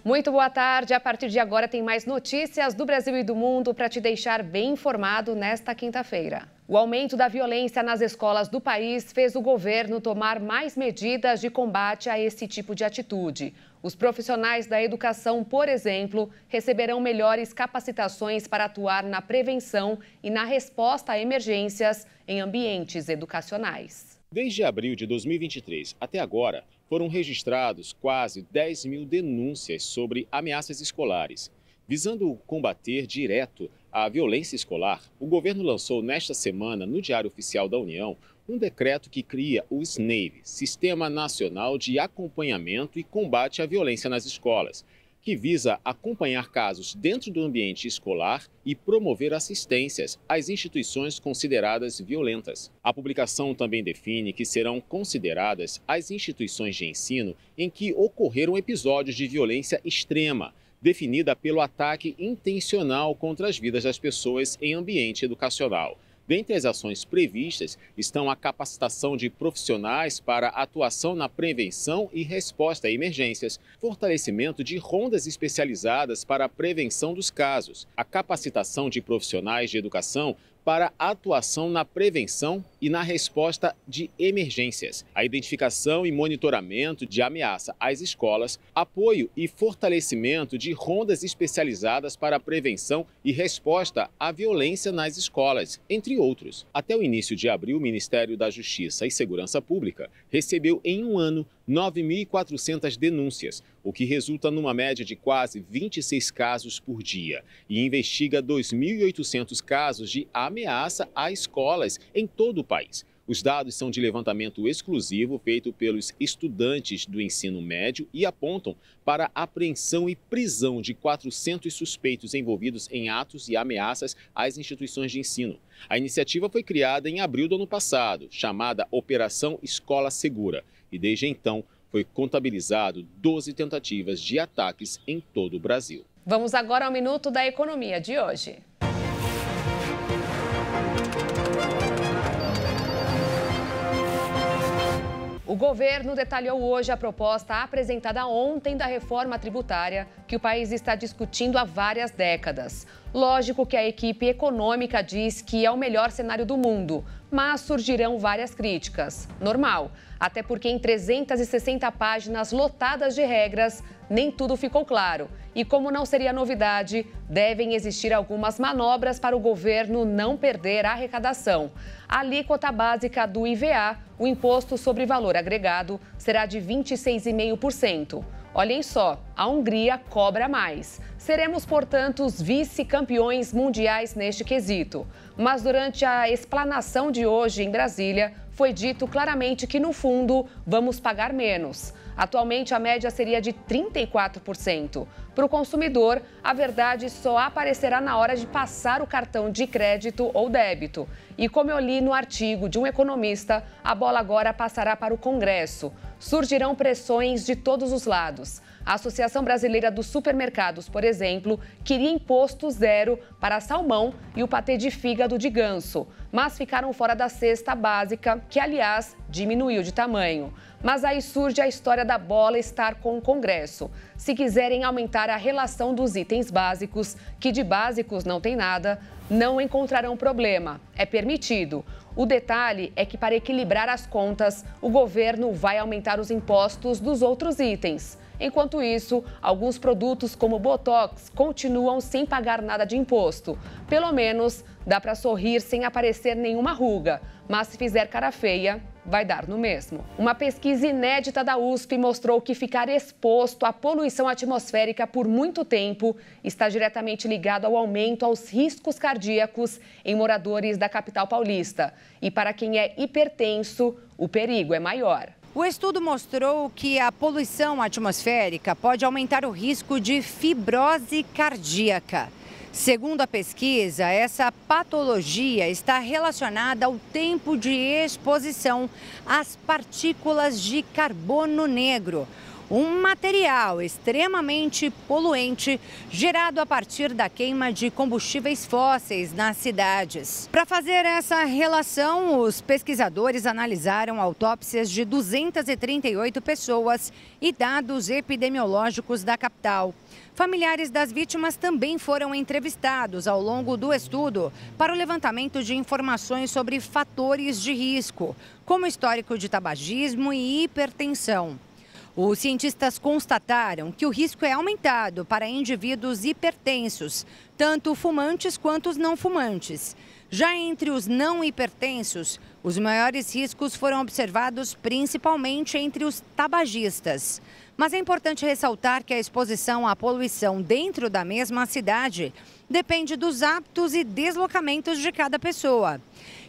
Muito boa tarde. A partir de agora tem mais notícias do Brasil e do mundo para te deixar bem informado nesta quinta-feira. O aumento da violência nas escolas do país fez o governo tomar mais medidas de combate a esse tipo de atitude. Os profissionais da educação, por exemplo, receberão melhores capacitações para atuar na prevenção e na resposta a emergências em ambientes educacionais. Desde abril de 2023 até agora, foram registrados quase 10 mil denúncias sobre ameaças escolares. Visando combater direto a violência escolar, o governo lançou nesta semana, no Diário Oficial da União, um decreto que cria o SNAVE, Sistema Nacional de Acompanhamento e Combate à Violência nas Escolas, que visa acompanhar casos dentro do ambiente escolar e promover assistências às instituições consideradas violentas. A publicação também define que serão consideradas as instituições de ensino em que ocorreram episódios de violência extrema, definida pelo ataque intencional contra as vidas das pessoas em ambiente educacional. Dentre as ações previstas estão a capacitação de profissionais para atuação na prevenção e resposta a emergências, fortalecimento de rondas especializadas para a prevenção dos casos, a capacitação de profissionais de educação para atuação na prevenção e na resposta de emergências, a identificação e monitoramento de ameaça às escolas, apoio e fortalecimento de rondas especializadas para a prevenção e resposta à violência nas escolas, entre outros. Até o início de abril, o Ministério da Justiça e Segurança Pública recebeu em um ano 9.400 denúncias, o que resulta numa média de quase 26 casos por dia, e investiga 2.800 casos de ameaça a escolas em todo o país. Os dados são de levantamento exclusivo feito pelos estudantes do ensino médio e apontam para a apreensão e prisão de 400 suspeitos envolvidos em atos e ameaças às instituições de ensino. A iniciativa foi criada em abril do ano passado, chamada Operação Escola Segura, e desde então foi contabilizado 12 tentativas de ataques em todo o Brasil. Vamos agora ao Minuto da Economia de hoje. O governo detalhou hoje a proposta apresentada ontem da reforma tributária que o país está discutindo há várias décadas. Lógico que a equipe econômica diz que é o melhor cenário do mundo, mas surgirão várias críticas. Normal, até porque em 360 páginas lotadas de regras, nem tudo ficou claro. E como não seria novidade, devem existir algumas manobras para o governo não perder a arrecadação. A alíquota básica do IVA, o Imposto sobre Valor Agregado, será de 26,5%. Olhem só, a Hungria cobra mais. Seremos, portanto, os vice-campeões mundiais neste quesito. Mas durante a explanação de hoje em Brasília, foi dito claramente que, no fundo, vamos pagar menos. Atualmente, a média seria de 34%. Para o consumidor, a verdade só aparecerá na hora de passar o cartão de crédito ou débito. E como eu li no artigo de um economista, a bola agora passará para o Congresso. Surgirão pressões de todos os lados. A Associação Brasileira dos Supermercados, por exemplo, queria imposto zero para salmão e o patê de fígado de ganso, mas ficaram fora da cesta básica, que, aliás, diminuiu de tamanho. Mas aí surge a história da bola estar com o Congresso. Se quiserem aumentar a relação dos itens básicos, que de básicos não tem nada, não encontrarão problema. É permitido. O detalhe é que, para equilibrar as contas, o governo vai aumentar os impostos dos outros itens. Enquanto isso, alguns produtos como Botox continuam sem pagar nada de imposto. Pelo menos, dá para sorrir sem aparecer nenhuma ruga. Mas se fizer cara feia, vai dar no mesmo. Uma pesquisa inédita da USP mostrou que ficar exposto à poluição atmosférica por muito tempo está diretamente ligado ao aumento aos riscos cardíacos em moradores da capital paulista. E para quem é hipertenso, o perigo é maior. O estudo mostrou que a poluição atmosférica pode aumentar o risco de fibrose cardíaca. Segundo a pesquisa, essa patologia está relacionada ao tempo de exposição às partículas de carbono negro. um material extremamente poluente gerado a partir da queima de combustíveis fósseis nas cidades. Para fazer essa relação, os pesquisadores analisaram autópsias de 238 pessoas e dados epidemiológicos da capital. Familiares das vítimas também foram entrevistados ao longo do estudo para o levantamento de informações sobre fatores de risco, como histórico de tabagismo e hipertensão. Os cientistas constataram que o risco é aumentado para indivíduos hipertensos, tanto fumantes quanto os não fumantes. Já entre os não hipertensos, os maiores riscos foram observados principalmente entre os tabagistas. Mas é importante ressaltar que a exposição à poluição dentro da mesma cidade depende dos hábitos e deslocamentos de cada pessoa.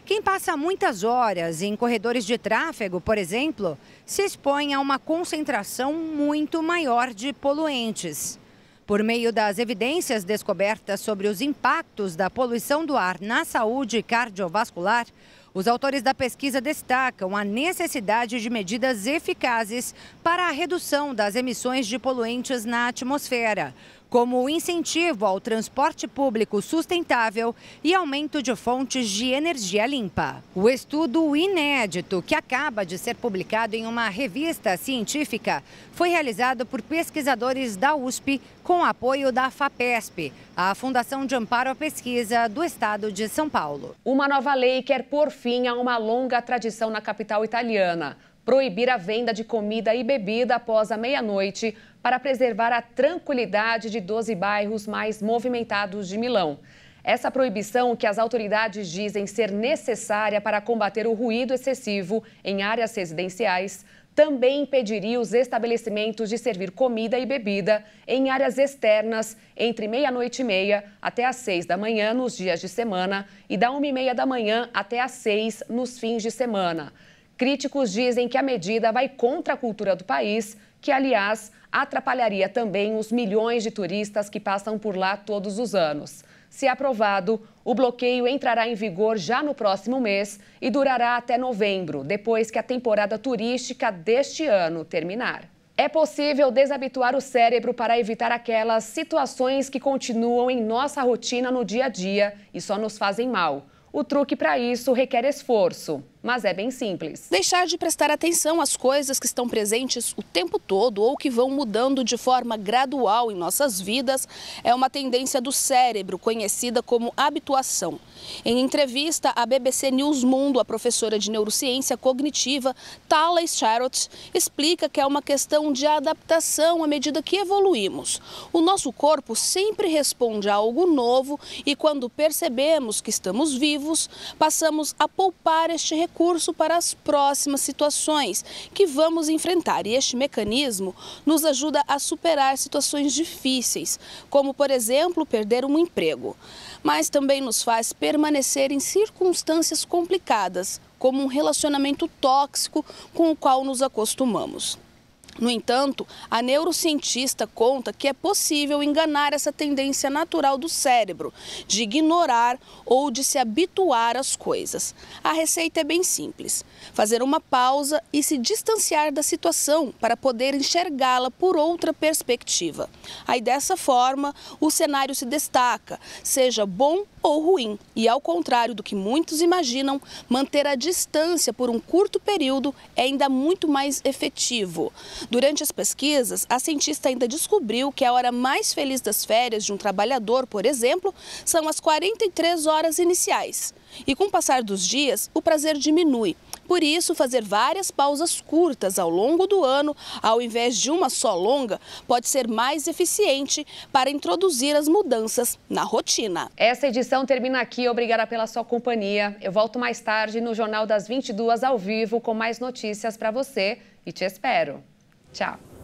Quem passa muitas horas em corredores de tráfego, por exemplo, se expõe a uma concentração muito maior de poluentes. Por meio das evidências descobertas sobre os impactos da poluição do ar na saúde cardiovascular, os autores da pesquisa destacam a necessidade de medidas eficazes para a redução das emissões de poluentes na atmosfera, como o incentivo ao transporte público sustentável e aumento de fontes de energia limpa. O estudo inédito, que acaba de ser publicado em uma revista científica, foi realizado por pesquisadores da USP com apoio da FAPESP, a Fundação de Amparo à Pesquisa do Estado de São Paulo. Uma nova lei quer pôr fim a uma longa tradição na capital italiana: proibir a venda de comida e bebida após a meia-noite para preservar a tranquilidade de 12 bairros mais movimentados de Milão. Essa proibição, que as autoridades dizem ser necessária para combater o ruído excessivo em áreas residenciais, também impediria os estabelecimentos de servir comida e bebida em áreas externas entre meia-noite e meia até às 6 da manhã nos dias de semana e da 1h30 da manhã até às 6 nos fins de semana. Críticos dizem que a medida vai contra a cultura do país, que, aliás, atrapalharia também os milhões de turistas que passam por lá todos os anos. Se aprovado, o bloqueio entrará em vigor já no próximo mês e durará até novembro, depois que a temporada turística deste ano terminar. É possível desabituar o cérebro para evitar aquelas situações que continuam em nossa rotina no dia a dia e só nos fazem mal. O truque para isso requer esforço, mas é bem simples. Deixar de prestar atenção às coisas que estão presentes o tempo todo ou que vão mudando de forma gradual em nossas vidas é uma tendência do cérebro, conhecida como habituação. Em entrevista à BBC News Mundo, a professora de neurociência cognitiva, Tala Sharot, explica que é uma questão de adaptação à medida que evoluímos. O nosso corpo sempre responde a algo novo e quando percebemos que estamos vivos, passamos a poupar este recurso para as próximas situações que vamos enfrentar. E este mecanismo nos ajuda a superar situações difíceis, como, por exemplo, perder um emprego. Mas também nos faz permanecer em circunstâncias complicadas, como um relacionamento tóxico com o qual nos acostumamos. No entanto, a neurocientista conta que é possível enganar essa tendência natural do cérebro de ignorar ou de se habituar às coisas. A receita é bem simples: fazer uma pausa e se distanciar da situação para poder enxergá-la por outra perspectiva. Aí, dessa forma, o cenário se destaca, seja bom ou ruim. E, ao contrário do que muitos imaginam, manter a distância por um curto período é ainda muito mais efetivo. Durante as pesquisas, a cientista ainda descobriu que a hora mais feliz das férias de um trabalhador, por exemplo, são as 43 horas iniciais. E com o passar dos dias, o prazer diminui. Por isso, fazer várias pausas curtas ao longo do ano, ao invés de uma só longa, pode ser mais eficiente para introduzir as mudanças na rotina. Essa edição termina aqui. Obrigada pela sua companhia. Eu volto mais tarde no Jornal das 22 ao vivo com mais notícias para você e te espero. Tchau.